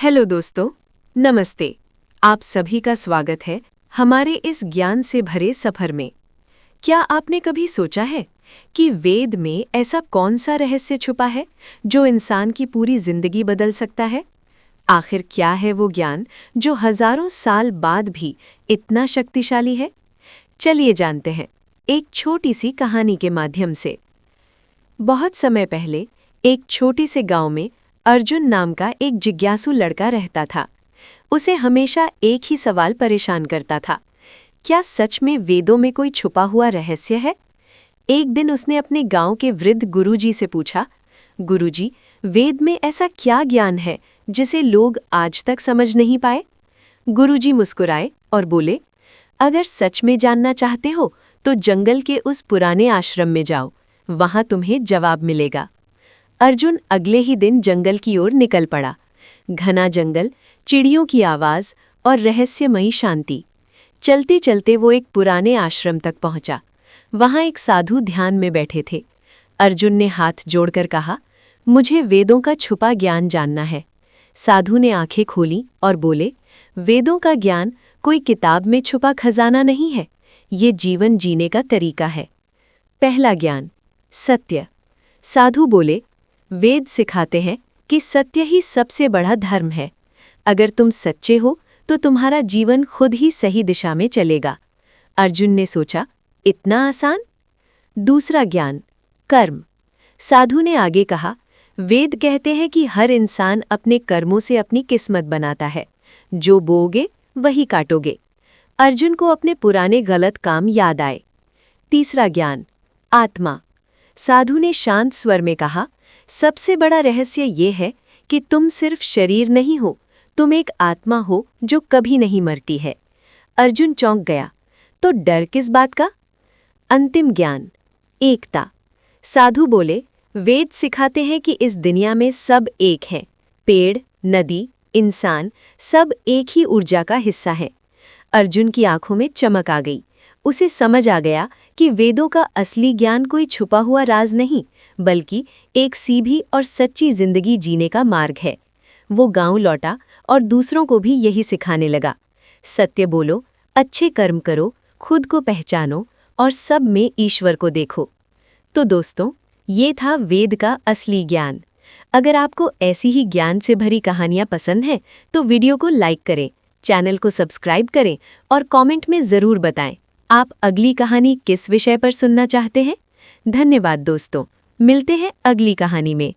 Hello दोस्तों, नमस्ते। आप सभी का स्वागत है हमारे इस ज्ञान से भरे सफर में। क्या आपने कभी सोचा है कि वेद में ऐसा कौन सा रहस्य छुपा है जो इंसान की पूरी जिंदगी बदल सकता है? आखिर क्या है वो ज्ञान जो हजारों साल बाद भी इतना शक्तिशाली है? चलिए जानते हैं एक छोटी सी कहानी के माध्यम से। बहुत समय पहले एक छोटी से गांव में अर्जुन नाम का एक जिज्ञासु लड़का रहता था। उसे हमेशा एक ही सवाल परेशान करता था, क्या सच में वेदों में कोई छुपा हुआ रहस्य है? एक दिन उसने अपने गांव के वृद्ध गुरुजी से पूछा, गुरुजी, वेद में ऐसा क्या ज्ञान है जिसे लोग आज तक समझ नहीं पाए? गुरुजी मुस्कुराए और बोले, अगर सच में जानना चाहते हो तो जंगल के उस पुराने आश्रम में जाओ, वहां तुम्हें जवाब मिलेगा। अर्जुन अगले ही दिन जंगल की ओर निकल पड़ा। घना जंगल, चिड़ियों की आवाज और रहस्यमयी शांति। चलते चलते वो एक पुराने आश्रम तक पहुंचा। वहां एक साधु ध्यान में बैठे थे। अर्जुन ने हाथ जोड़कर कहा, मुझे वेदों का छुपा ज्ञान जानना है। साधु ने आंखें खोली और बोले, वेदों का ज्ञान कोई किताब में छुपा खजाना नहीं है, ये जीवन जीने का तरीका है। पहला ज्ञान, सत्य। साधु बोले, वेद सिखाते हैं कि सत्य ही सबसे बड़ा धर्म है। अगर तुम सच्चे हो तो तुम्हारा जीवन खुद ही सही दिशा में चलेगा। अर्जुन ने सोचा, इतना आसान? दूसरा ज्ञान, कर्म। साधु ने आगे कहा, वेद कहते हैं कि हर इंसान अपने कर्मों से अपनी किस्मत बनाता है। जो बोओगे वही काटोगे। अर्जुन को अपने पुराने गलत काम याद आए। तीसरा ज्ञान, आत्मा। साधु ने शांत स्वर में कहा, सबसे बड़ा रहस्य ये है कि तुम सिर्फ शरीर नहीं हो, तुम एक आत्मा हो जो कभी नहीं मरती है। अर्जुन चौंक गया, तो डर किस बात का? अंतिम ज्ञान, एकता। साधु बोले, वेद सिखाते हैं कि इस दुनिया में सब एक हैं। पेड़, नदी, इंसान, सब एक ही ऊर्जा का हिस्सा है। अर्जुन की आंखों में चमक आ गई। उसे समझ आ गया कि वेदों का असली ज्ञान कोई छुपा हुआ राज नहीं, बल्कि एक सीधी और सच्ची जिंदगी जीने का मार्ग है। वो गांव लौटा और दूसरों को भी यही सिखाने लगा। सत्य बोलो, अच्छे कर्म करो, खुद को पहचानो और सब में ईश्वर को देखो। तो दोस्तों, ये था वेद का असली ज्ञान। अगर आपको ऐसी ही ज्ञान से भरी कहानियां पसंद हैं तो वीडियो को लाइक करें, चैनल को सब्सक्राइब करें और कमेंट में ज़रूर बताएं आप अगली कहानी किस विषय पर सुनना चाहते हैं। धन्यवाद दोस्तों, मिलते हैं अगली कहानी में।